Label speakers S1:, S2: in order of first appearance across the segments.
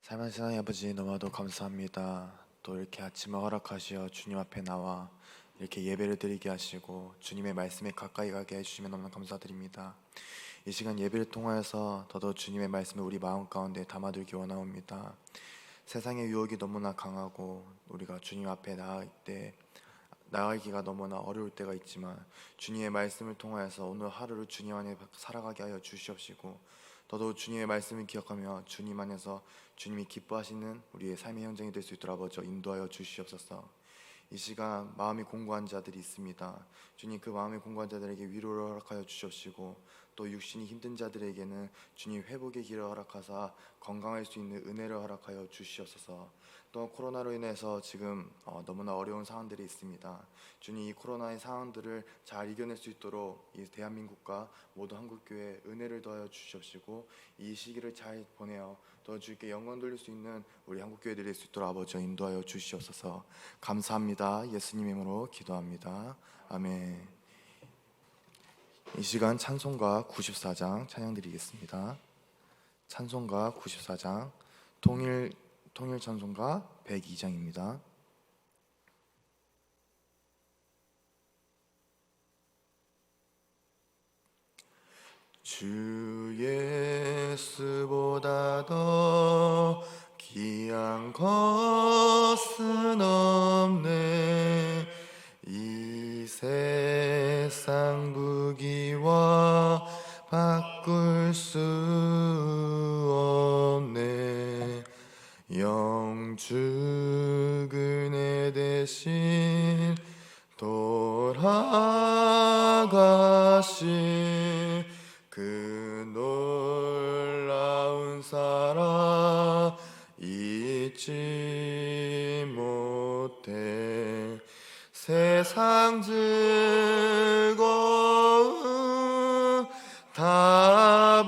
S1: 살만신 하나님 아버지, 너무나도 감사합니다. 또 이렇게 아침을 허락하시어 주님 앞에 나와 이렇게 예배를 드리게 하시고 주님의 말씀에 가까이 가게 해주시면 너무나 감사드립니다. 이 시간 예배를 통하여서 더더욱 주님의 말씀을 우리 마음 가운데 담아두기 원하옵니다. 세상의 유혹이 너무나 강하고 우리가 주님 앞에 나아갈 때 나아가기가 너무나 어려울 때가 있지만 주님의 말씀을 통하여서 오늘 하루를 주님 안에 살아가게 하여 주시옵시고, 더더욱 주님의 말씀을 기억하며 주님 안에서 주님이 기뻐하시는 우리의 삶의 현장이 될 수 있도록 아버지 인도하여 주시옵소서. 이 시간 마음이 공고한 자들이 있습니다. 주님, 그 마음이 공고한 자들에게 위로를 허락하여 주시옵시고, 또 육신이 힘든 자들에게는 주님 회복의 길을 허락하사 건강할 수 있는 은혜를 허락하여 주시옵소서. 또 코로나로 인해서 지금 너무나 어려운 상황들이 있습니다. 주님, 이 코로나의 상황들을 잘 이겨낼 수 있도록 이 대한민국과 모두 한국교회에 은혜를 더하여 주시옵시고, 이 시기를 잘 보내어 또 주께 영광 돌릴 수 있는 우리 한국교회 될 수 있도록 아버지 인도하여 주시옵소서. 감사합니다. 예수님 이름으로 기도합니다. 아멘. 이 시간 찬송가 94장 찬양 드리겠습니다. 찬송가 94장 통일 찬송가 102장입니다. 주 예수보다 더 귀한 것은 없네. 이 세상 부귀와 바꿀 수 없네. 영주 그네 대신 돌아가신 그 놀라운 사랑 잊지 못해. 세상 즐거움 다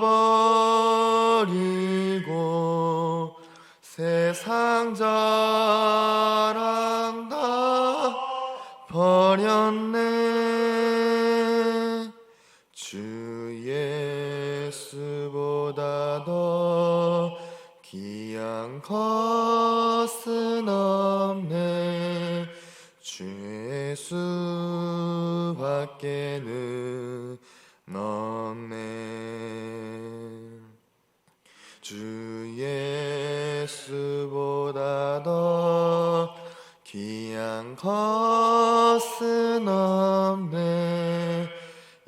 S1: 버리고 세상 자랑 다 버렸네. 주 예수보다 더 귀한 것은 없네. 주 예수밖에는 없네. 주 예수보다 더 귀한 것은 없네.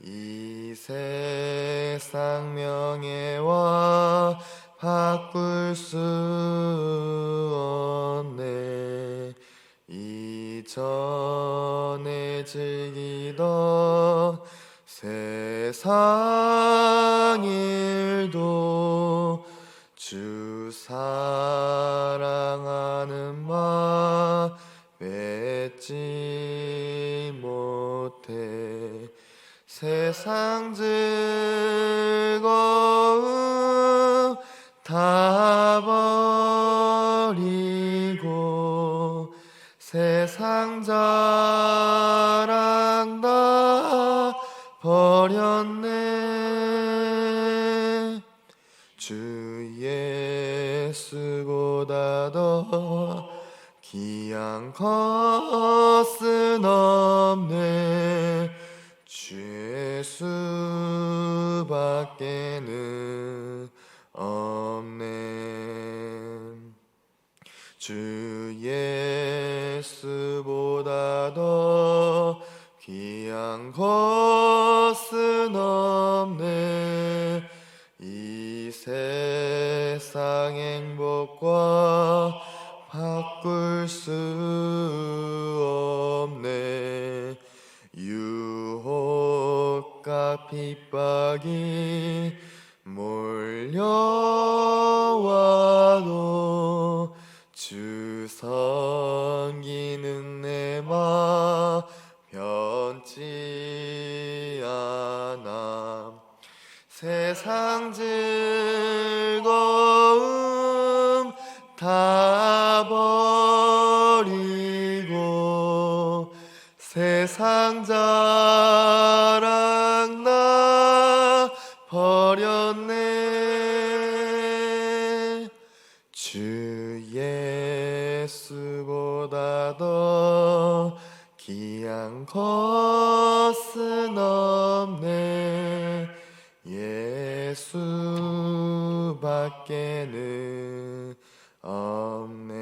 S1: 이 세상 명예와 바꿀 수 없네. 이전에 즐기던 세상 일도 주 사랑하는 마음 맺지 못해. 세상 즐거움 다 버리고 세상 자랑 다 버렸네. 주 예수보다 더 귀한 것은 없네. 주 예수밖에는 없네. 주 예수보다 더 귀한 것은 없네. 이 세상 행복과 바꿀 수 없네. 유혹과 핍박이 몰려와도 주 섬기는 내 맘 변치 않아. 세상 즐거움 다 버리고 세상 자랑 나 버렸네. 주 주 예수보다 더 귀한 것은 없네. 예수밖에는 없네.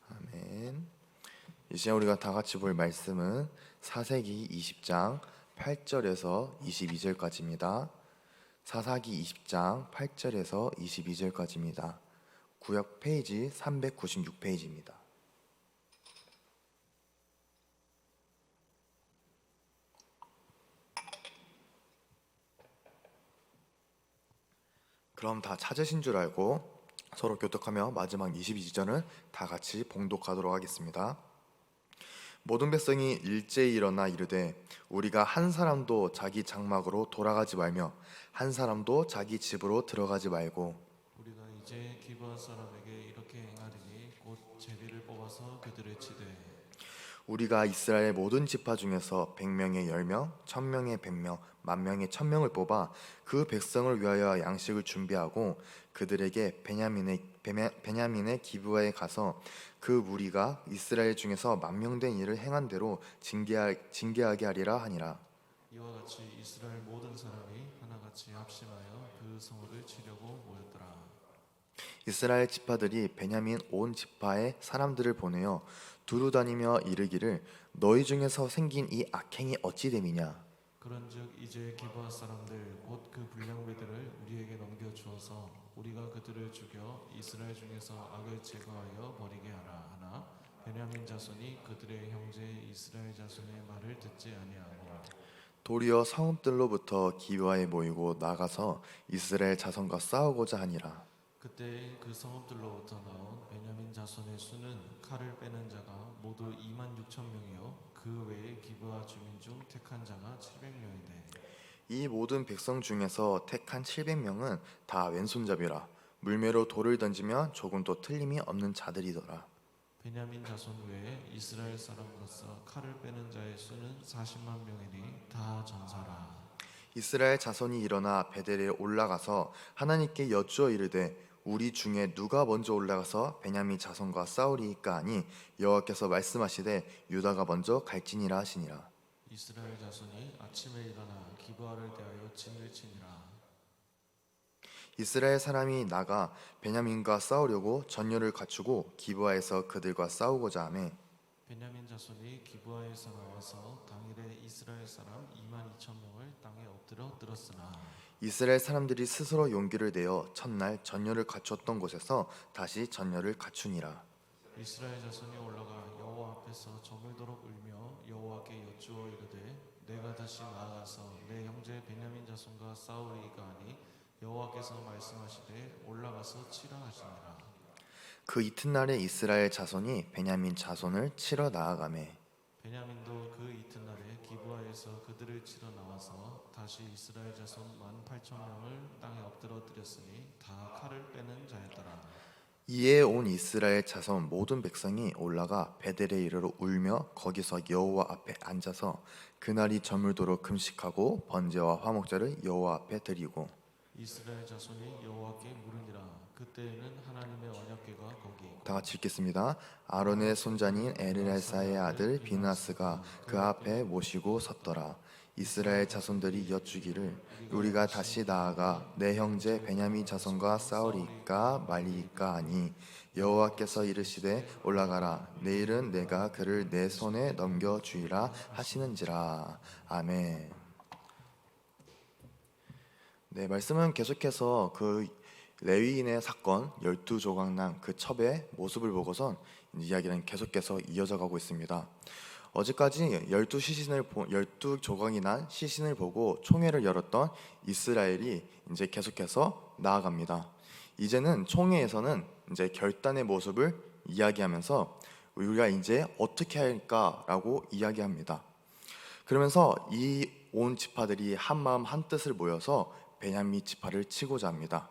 S1: 아멘. 이 시간 우리가 다 같이 볼 말씀은 사사기 20장 8절에서 22절까지입니다. 사사기 20장 8절에서 22절까지입니다. 구약 페이지 396페이지입니다. 그럼 다 찾으신 줄 알고 서로 교독하며 마지막 22절은 다 같이 봉독하도록 하겠습니다. 모든 백성이 일제히 일어나 이르되 우리가 한 사람도 자기 장막으로 돌아가지 말며 한 사람도 자기 집으로 들어가지 말고
S2: 우리가 이제 기브아 사람에게 이렇게 행하리니 곧 제비를 뽑아서 그들을 치되
S1: 우리가 이스라엘 모든 지파 중에서 100명의 10명, 1000명의 100명, 10,000명의 1000명을 뽑아 그 백성을 위하여 양식을 준비하고 그들에게 베냐민의 기브아에 가서 그 무리가 이스라엘 중에서 만명된 일을 행한 대로 징계하게 하리라 하니라.
S2: 이와 같이 이스라엘 모든 사람이 하나같이 합심하여 그 성읍을 치려고 모였더라.
S1: 이스라엘 지파들이 베냐민 온 지파의 사람들을 보내어 두루 다니며 이르기를 너희 중에서 생긴 이 악행이 어찌 됨이냐.
S2: 그런즉 이제 기브아 사람들 곧 그 불량배들을 우리에게 넘겨 주어서 우리가 그들을 죽여 이스라엘 중에서 악을 제거하여 버리게 하라 하나 베냐민 자손이 그들의 형제 이스라엘 자손의 말을 듣지 아니하니라.
S1: 도리어 성읍들로부터 기브아에 모이고 나가서 이스라엘 자손과 싸우고자 하니라.
S2: 그때 그 성읍들로부터 나온 베냐민 자손의 수는 칼을 빼는 자가 모두 26,000명이요 그 외에 기브아 주민 중 택한 자가 700명이되
S1: 이 모든 백성 중에서 택한 700명은 다 왼손잡이라 물매로 돌을 던지면 조금도 틀림이 없는 자들이더라.
S2: 베냐민 자손 외에 이스라엘 사람으로서 칼을 빼는 자의 수는 40만 명이니 다 전사라.
S1: 이스라엘 자손이 일어나 베델에 올라가서 하나님께 여쭈어 이르되 우리 중에 누가 먼저 올라가서 베냐민 자손과 싸우리이까 하니 여호와께서 말씀하시되 유다가 먼저 갈지니라 하시니라.
S2: 이스라엘 자손이 아침에 일어나 기브아를 대하여 진을 치니라.
S1: 이스라엘 사람이 나가 베냐민과 싸우려고 전열을 갖추고 기브아에서 그들과 싸우고자 하매
S2: 베냐민 자손이 기브아에서 나와서 당일에 이스라엘 사람 22,000명을 땅에 엎드려 들었으나
S1: 이스라엘 사람들이 스스로 용기를 내어 첫날 전열을 갖추었던 곳에서 다시 전열을 갖추니라.
S2: 이스라엘 자손이 올라가 여호와 앞에서 저물도록 울며 여호와께 여쭈어 이르되 내가 다시 나아가서 내 형제 베냐민 자손과 싸우리이까 하니 여호와께서 말씀하시되 올라가서 치라 하시니라.
S1: 그 이튿날에 이스라엘 자손이 베냐민 자손을 치러 나아가매
S2: 베냐민도 그 이튿날에 기브아에서 그들을 치러 나와서 다시 이스라엘 자손 18,000명을 땅에 엎드려 드렸으니 다 칼을 빼는 자였더라.
S1: 이에 온 이스라엘 자손 모든 백성이 올라가 베델에 이르러 울며 거기서 여호와 앞에 앉아서 그날이 저물도록 금식하고 번제와 화목제를 여호와 앞에 드리고
S2: 이스라엘 자손이 여호와께 물으니라. 그때에는 하나님의 언약궤가 거기 있고
S1: 다 같이 읽겠습니다. 아론의 손자인 엘르사의 아들 비느하스가 그 앞에 모시고 섰더라. 이스라엘 자손들이 여쭈기를 우리가 다시 나아가 내 형제 베냐민 자손과 싸우리까 말리까 하니 여호와께서 이르시되 올라가라 내일은 내가 그를 내 손에 넘겨 주리라 하시는지라. 아멘. 네, 말씀은 계속해서 그 레위인의 사건 12조각난 그 첩의 모습을 보고선 이야기는 계속해서 이어져 가고 있습니다. 어제까지 12조각이 난 시신을 보고 총회를 열었던 이스라엘이 이제 계속해서 나아갑니다. 이제는 총회에서는 이제 결단의 모습을 이야기하면서 우리가 이제 어떻게 할까라고 이야기합니다. 그러면서 이 온 지파들이 한 마음 한 뜻을 모여서 베냐민 지파를 치고자 합니다.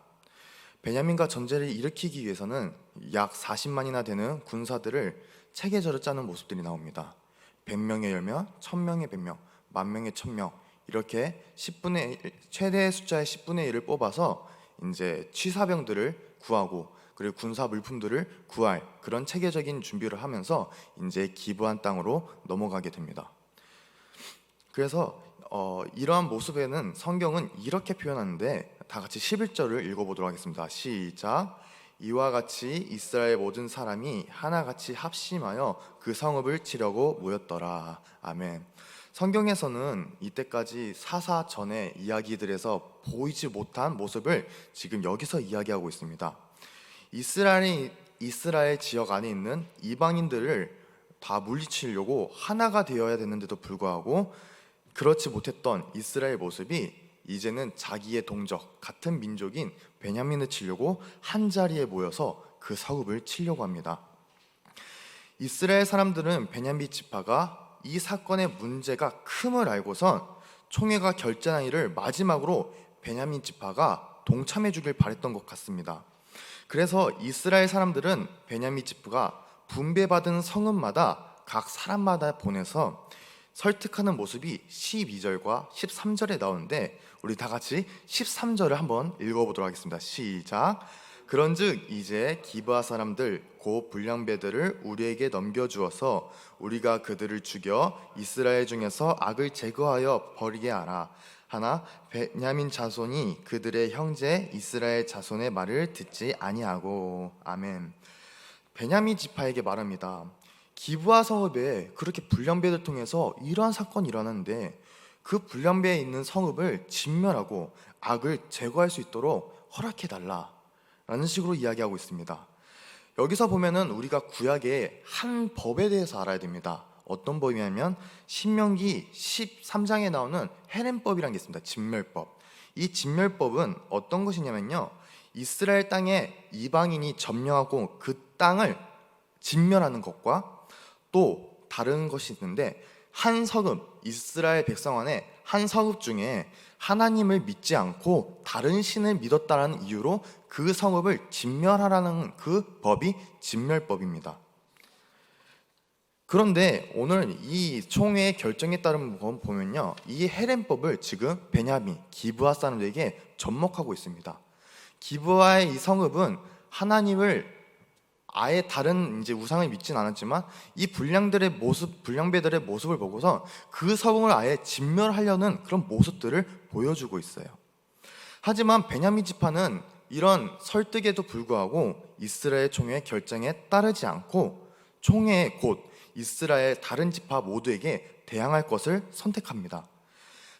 S1: 베냐민과 전쟁을 일으키기 위해서는 약 40만이나 되는 군사들을 체계적으로 짜는 모습들이 나옵니다. 100명의 10명, 1000명의 100명, 10,000명의 1000명 이렇게 10분의 1, 최대 숫자의 10분의 1을 뽑아서 이제 취사병들을 구하고 그리고 군사 물품들을 구할 그런 체계적인 준비를 하면서 이제 기브한 땅으로 넘어가게 됩니다. 그래서 이러한 모습에는 성경은 이렇게 표현하는데, 다 같이 11절을 읽어보도록 하겠습니다. 시작. 이와 같이 이스라엘 모든 사람이 하나같이 합심하여 그 성읍을 치려고 모였더라. 아멘. 성경에서는 이때까지 사사 전의 이야기들에서 보이지 못한 모습을 지금 여기서 이야기하고 있습니다. 이스라엘 지역 안에 있는 이방인들을 다 물리치려고 하나가 되어야 되는데도 불구하고 그렇지 못했던 이스라엘 모습이 이제는 자기의 동족, 같은 민족인 베냐민을 치려고 한 자리에 모여서 그 성읍을 치려고 합니다. 이스라엘 사람들은 베냐민 지파가 이 사건의 문제가 큼을 알고선 총회가 결정한 일을 마지막으로 베냐민 지파가 동참해 주길 바랬던 것 같습니다. 그래서 이스라엘 사람들은 베냐민 지파가 분배받은 성읍마다 각 사람마다 보내서 설득하는 모습이 12절과 13절에 나오는데, 우리 다 같이 13절을 한번 읽어보도록 하겠습니다. 시작. 그런즉 이제 기브아 사람들 곧 불량배들을 우리에게 넘겨주어서 우리가 그들을 죽여 이스라엘 중에서 악을 제거하여 버리게 하라. 하나 베냐민 자손이 그들의 형제 이스라엘 자손의 말을 듣지 아니하고. 아멘. 베냐민 지파에게 말합니다. 기브아 성읍에 그렇게 불량배를 통해서 이러한 사건이 일어났는데 그 불량배에 있는 성읍을 진멸하고 악을 제거할 수 있도록 허락해달라 라는 식으로 이야기하고 있습니다. 여기서 보면은 우리가 구약의 한 법에 대해서 알아야 됩니다. 어떤 법이냐면 신명기 13장에 나오는 헤렘법이라는 게 있습니다. 진멸법. 이 진멸법은 어떤 것이냐면요, 이스라엘 땅에 이방인이 점령하고 그 땅을 진멸하는 것과 또 다른 것이 있는데, 한 성읍, 이스라엘 백성 안에 한 성읍 중에 하나님을 믿지 않고 다른 신을 믿었다는 이유로 그 성읍을 진멸하라는 그 법이 진멸법입니다. 그런데 오늘 이 총회의 결정에 따른 거 보면요, 이 헤렘법을 지금 베냐민, 기브아 사람들에게 접목하고 있습니다. 기브아의 이 성읍은 하나님을 아예 다른 이제 우상을 믿진 않았지만 이 불량배들의 모습을 보고서 그 성을 아예 진멸하려는 그런 모습들을 보여주고 있어요. 하지만 베냐민 지파는 이런 설득에도 불구하고 이스라엘 총회의 결정에 따르지 않고 총회에 곧 이스라엘 다른 지파 모두에게 대항할 것을 선택합니다.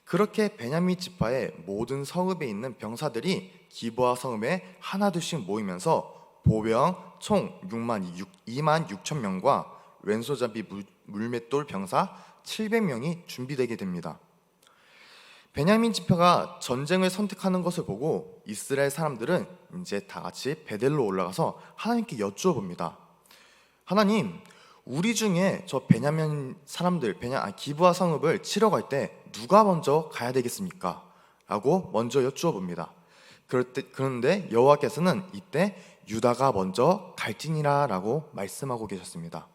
S1: 그렇게 베냐민 지파의 모든 성읍에 있는 병사들이 기브아 성읍에 하나둘씩 모이면서 보병 총 2만 6천 명과 왼손잡이 물맷돌 병사 700명이 준비되게 됩니다. 베냐민 지파가 전쟁을 선택하는 것을 보고 이스라엘 사람들은 이제 다 같이 베델로 올라가서 하나님께 여쭈어 봅니다. 하나님, 우리 중에 저 베냐민 사람들, 기브아 성읍을 치러 갈 때 누가 먼저 가야 되겠습니까? 라고 먼저 여쭈어 봅니다. 그런데 여호와께서는 이때 유다가 먼저 갈지니라 라고 말씀하고 계셨습니다.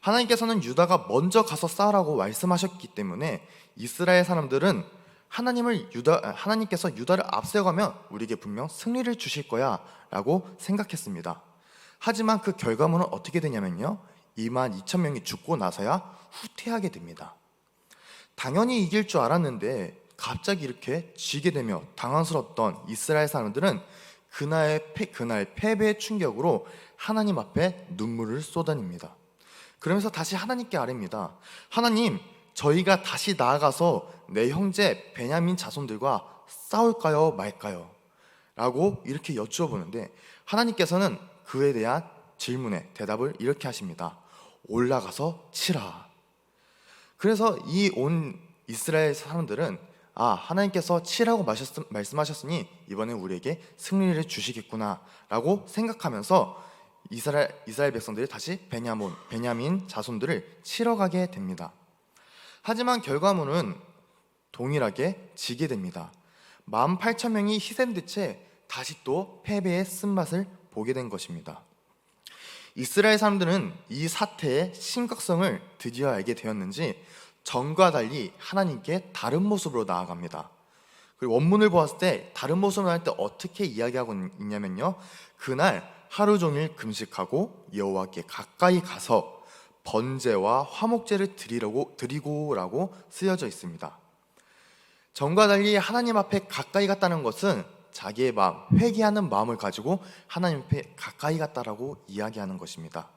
S1: 하나님께서는 유다가 먼저 가서 싸우라고 말씀하셨기 때문에 이스라엘 사람들은 하나님께서 유다를 앞세워가면 우리에게 분명 승리를 주실 거야 라고 생각했습니다. 하지만 그 결과물은 어떻게 되냐면요, 2만 2천 명이 죽고 나서야 후퇴하게 됩니다. 당연히 이길 줄 알았는데 갑자기 이렇게 지게 되며 당황스러웠던 이스라엘 사람들은 그날 패배의 충격으로 하나님 앞에 눈물을 쏟아냅니다. 그러면서 다시 하나님께 아뢰입니다. 하나님, 저희가 다시 나아가서 내 형제 베냐민 자손들과 싸울까요 말까요? 라고 이렇게 여쭈어 보는데 하나님께서는 그에 대한 질문에 대답을 이렇게 하십니다. 올라가서 치라. 그래서 이 온 이스라엘 사람들은 하나님께서 치라고 말씀하셨으니 이번에 우리에게 승리를 주시겠구나 라고 생각하면서 이스라엘 백성들이 다시 베냐민 자손들을 치러 가게 됩니다. 하지만 결과물은 동일하게 지게 됩니다. 18,000명이 희생된 채 다시 또 패배의 쓴맛을 보게 된 것입니다. 이스라엘 사람들은 이 사태의 심각성을 드디어 알게 되었는지 전과 달리 하나님께 다른 모습으로 나아갑니다. 그리고 원문을 보았을 때 다른 모습을 할 때 어떻게 이야기하고 있냐면요, 그날 하루 종일 금식하고 여호와께 가까이 가서 번제와 화목제를 드리고라고 쓰여져 있습니다. 전과 달리 하나님 앞에 가까이 갔다는 것은 자기의 마음, 회개하는 마음을 가지고 하나님 앞에 가까이 갔다라고 이야기하는 것입니다.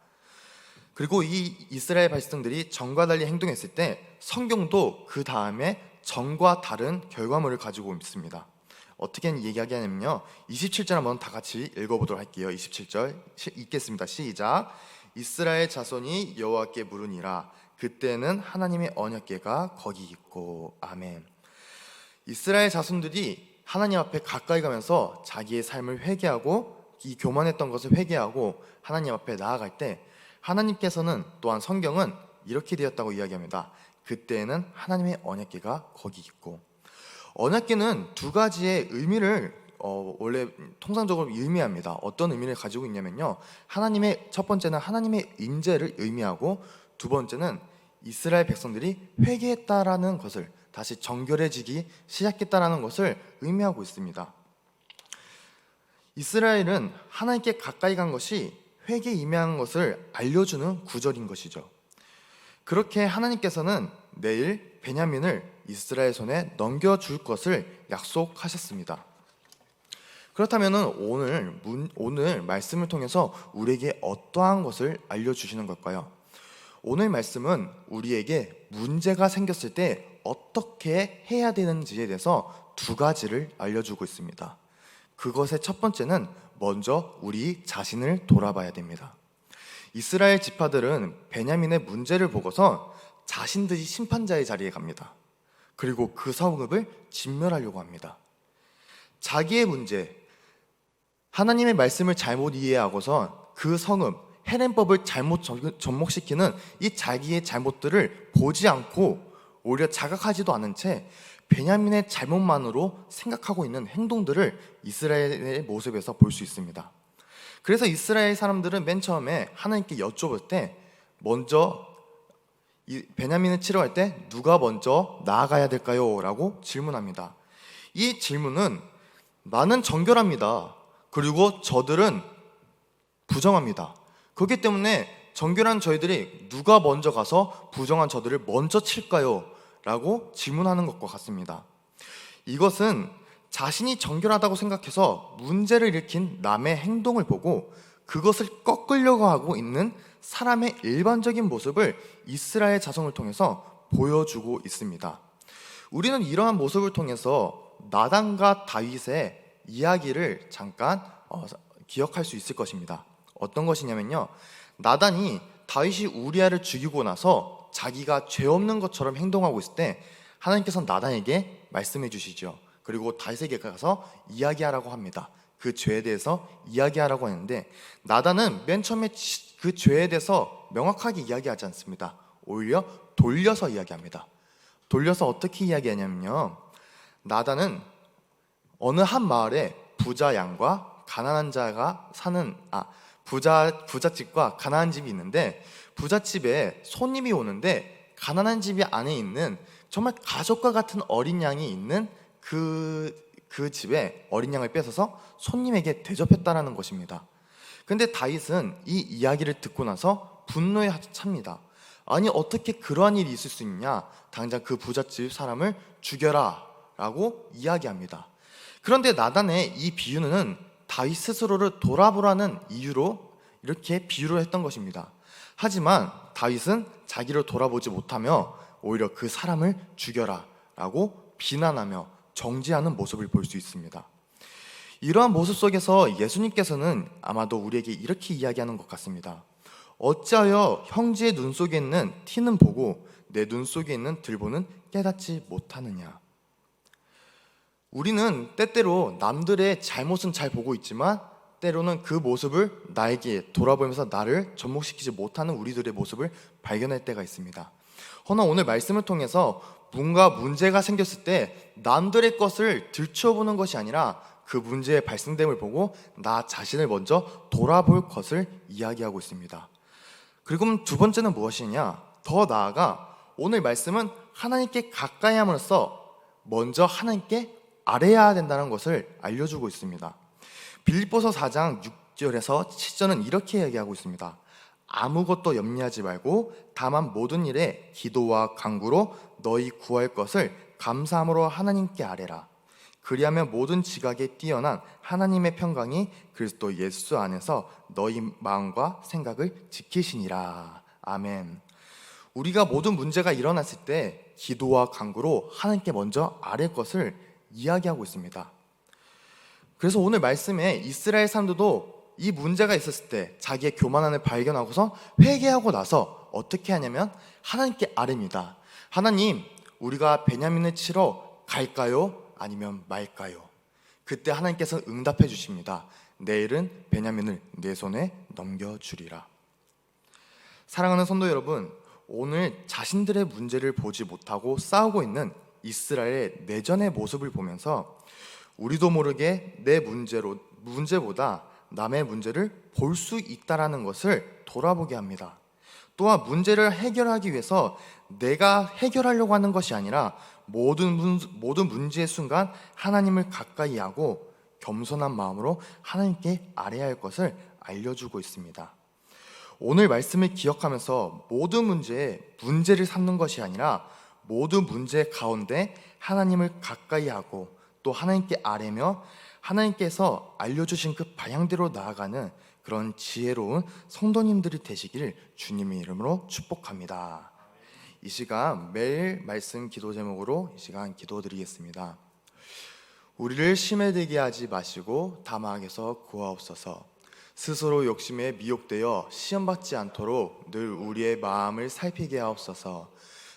S1: 그리고 이 이스라엘 백성들이 전과 달리 행동했을 때 성경도 그 다음에 전과 다른 결과물을 가지고 있습니다. 어떻게 얘기하냐면요, 27절 한번 다 같이 읽어보도록 할게요. 27절 읽겠습니다. 시작. 이스라엘 자손이 여호와께 물으니라. 그때는 하나님의 언약궤가 거기 있고. 아멘. 이스라엘 자손들이 하나님 앞에 가까이 가면서 자기의 삶을 회개하고 이 교만했던 것을 회개하고 하나님 앞에 나아갈 때 하나님께서는, 또한 성경은 이렇게 되었다고 이야기합니다. 그때는 하나님의 언약궤가 거기 있고. 언약궤는 두 가지의 의미를 원래 통상적으로 의미합니다. 어떤 의미를 가지고 있냐면요, 첫 번째는 하나님의 임재를 의미하고, 두 번째는 이스라엘 백성들이 회개했다라는 것을, 다시 정결해지기 시작했다라는 것을 의미하고 있습니다. 이스라엘은 하나님께 가까이 간 것이 회개에 임한 것을 알려주는 구절인 것이죠. 그렇게 하나님께서는 내일 베냐민을 이스라엘 손에 넘겨줄 것을 약속하셨습니다. 그렇다면 오늘 말씀을 통해서 우리에게 어떠한 것을 알려주시는 걸까요? 오늘 말씀은 우리에게 문제가 생겼을 때 어떻게 해야 되는지에 대해서 두 가지를 알려주고 있습니다. 그것의 첫 번째는 먼저 우리 자신을 돌아봐야 됩니다. 이스라엘 지파들은 베냐민의 문제를 보고서 자신들이 심판자의 자리에 갑니다. 그리고 그 성읍을 진멸하려고 합니다. 자기의 문제, 하나님의 말씀을 잘못 이해하고서 그 성읍, 헤렘법을 잘못 접목시키는 이 자기의 잘못들을 보지 않고 오히려 자각하지도 않은 채 베냐민의 잘못만으로 생각하고 있는 행동들을 이스라엘의 모습에서 볼 수 있습니다. 그래서 이스라엘 사람들은 맨 처음에 하나님께 여쭤볼 때 먼저 베냐민을 치러갈 때 누가 먼저 나아가야 될까요? 라고 질문합니다. 이 질문은 나는 정결합니다. 그리고 저들은 부정합니다. 그렇기 때문에 정결한 저희들이 누가 먼저 가서 부정한 저들을 먼저 칠까요? 라고 질문하는 것과 같습니다. 이것은 자신이 정결하다고 생각해서 문제를 일으킨 남의 행동을 보고 그것을 꺾으려고 하고 있는 사람의 일반적인 모습을 이스라엘 자손을 통해서 보여주고 있습니다. 우리는 이러한 모습을 통해서 나단과 다윗의 이야기를 잠깐 기억할 수 있을 것입니다. 어떤 것이냐면요, 나단이 다윗이 우리아를 죽이고 나서 자기가 죄 없는 것처럼 행동하고 있을 때 하나님께서 나단에게 말씀해 주시죠. 그리고 다윗에게 가서 이야기하라고 합니다. 그 죄에 대해서 이야기하라고 하는데 나단은 맨 처음에 그 죄에 대해서 명확하게 이야기하지 않습니다. 오히려 돌려서 이야기합니다. 돌려서 어떻게 이야기하냐면요, 나단은 어느 한 마을에 부자 양과 가난한 자가 사는 부잣집과 가난한 집이 있는데, 부잣집에 손님이 오는데 가난한 집이 안에 있는 정말 가족과 같은 어린 양이 있는 그 집에 어린 양을 뺏어서 손님에게 대접했다라는 것입니다. 근데 다윗은 이 이야기를 듣고 나서 분노에 찹니다. 아니, 어떻게 그러한 일이 있을 수 있냐? 당장 그 부잣집 사람을 죽여라 라고 이야기합니다. 그런데 나단의 이 비유는 다윗 스스로를 돌아보라는 이유로 이렇게 비유를 했던 것입니다. 하지만 다윗은 자기를 돌아보지 못하며 오히려 그 사람을 죽여라 라고 비난하며 정죄하는 모습을 볼 수 있습니다. 이러한 모습 속에서 예수님께서는 아마도 우리에게 이렇게 이야기하는 것 같습니다. 어찌하여 형제의 눈 속에 있는 티는 보고 내 눈 속에 있는 들보는 깨닫지 못하느냐. 우리는 때때로 남들의 잘못은 잘 보고 있지만 때로는 그 모습을 나에게 돌아보면서 나를 접목시키지 못하는 우리들의 모습을 발견할 때가 있습니다. 허나 오늘 말씀을 통해서 뭔가 문제가 생겼을 때 남들의 것을 들춰보는 것이 아니라 그 문제의 발생됨을 보고 나 자신을 먼저 돌아볼 것을 이야기하고 있습니다. 그리고 두 번째는 무엇이냐? 더 나아가 오늘 말씀은 하나님께 가까이 함으로써 먼저 하나님께 아뢰야 된다는 것을 알려주고 있습니다. 빌립보서 4장 6절에서 7절은 이렇게 얘기하고 있습니다. 아무것도 염려하지 말고 다만 모든 일에 기도와 간구로 너희 구할 것을 감사함으로 하나님께 아뢰라. 그리하면 모든 지각에 뛰어난 하나님의 평강이 그리스도 예수 안에서 너희 마음과 생각을 지키시니라. 아멘. 우리가 모든 문제가 일어났을 때 기도와 간구로 하나님께 먼저 아뢰 것을 이야기하고 있습니다. 그래서 오늘 말씀에 이스라엘 사람들도 이 문제가 있었을 때 자기의 교만함을 발견하고서 회개하고 나서 어떻게 하냐면 하나님께 아뢰입니다. 하나님, 우리가 베냐민을 치러 갈까요? 아니면 말까요? 그때 하나님께서 응답해 주십니다. 내일은 베냐민을 내 손에 넘겨주리라. 사랑하는 성도 여러분, 오늘 자신들의 문제를 보지 못하고 싸우고 있는 이스라엘의 내전의 모습을 보면서 우리도 모르게 내 문제보다 남의 문제를 볼 수 있다라는 것을 돌아보게 합니다. 또한 문제를 해결하기 위해서 내가 해결하려고 하는 것이 아니라 모든 문제의 순간 하나님을 가까이 하고 겸손한 마음으로 하나님께 아뢰야 할 것을 알려주고 있습니다. 오늘 말씀을 기억하면서 모든 문제에 문제를 삼는 것이 아니라 모든 문제 가운데 하나님을 가까이 하고 또 하나님께 아뢰며 하나님께서 알려주신 그 방향대로 나아가는 그런 지혜로운 성도님들이 되시길 주님의 이름으로 축복합니다. 이 시간 매일 말씀 기도 제목으로 이 시간 기도드리겠습니다. 우리를 심에 들게 하지 마시고 다망에서 구하옵소서. 스스로 욕심에 미혹되어 시험받지 않도록 늘 우리의 마음을 살피게 하옵소서.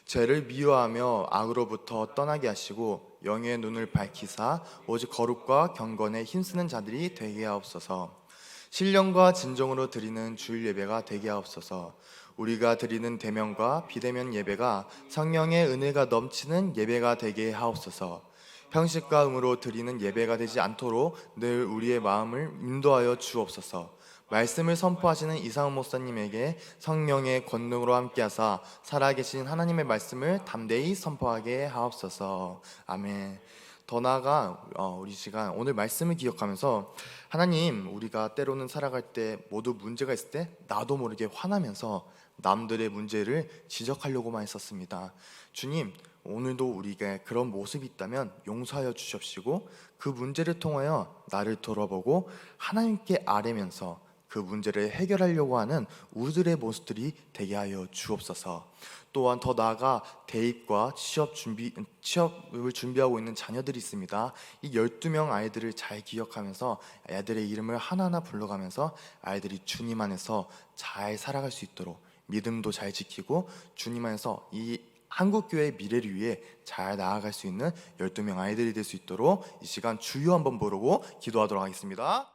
S1: 죄를 미워하며 악으로부터 떠나게 하시고 영의 눈을 밝히사 오직 거룩과 경건에 힘쓰는 자들이 되게 하옵소서. 신령과 진정으로 드리는 주일 예배가 되게 하옵소서. 우리가 드리는 대면과 비대면 예배가 성령의 은혜가 넘치는 예배가 되게 하옵소서. 형식과 음으로 드리는 예배가 되지 않도록 늘 우리의 마음을 인도하여 주옵소서. 말씀을 선포하시는 이상훈 목사님에게 성령의 권능으로 함께하사 살아계신 하나님의 말씀을 담대히 선포하게 하옵소서. 아멘. 더 나아가 우리 시간 오늘 말씀을 기억하면서 하나님, 우리가 때로는 살아갈 때 모두 문제가 있을 때 나도 모르게 화나면서 남들의 문제를 지적하려고만 했었습니다. 주님, 오늘도 우리가 그런 모습이 있다면 용서하여 주십시고 그 문제를 통하여 나를 돌아보고 하나님께 아뢰면서 그 문제를 해결하려고 하는 우리들의 모습들이 되게 하여 주옵소서. 또한 더 나아가 대입과 취업을 준비하고 있는 자녀들이 있습니다. 이 12명 아이들을 잘 기억하면서 아이들의 이름을 하나하나 불러가면서 아이들이 주님 안에서 잘 살아갈 수 있도록 믿음도 잘 지키고 주님 안에서 이 한국교회의 미래를 위해 잘 나아갈 수 있는 12명 아이들이 될 수 있도록 이 시간 주여 한번 부르고 기도하도록 하겠습니다.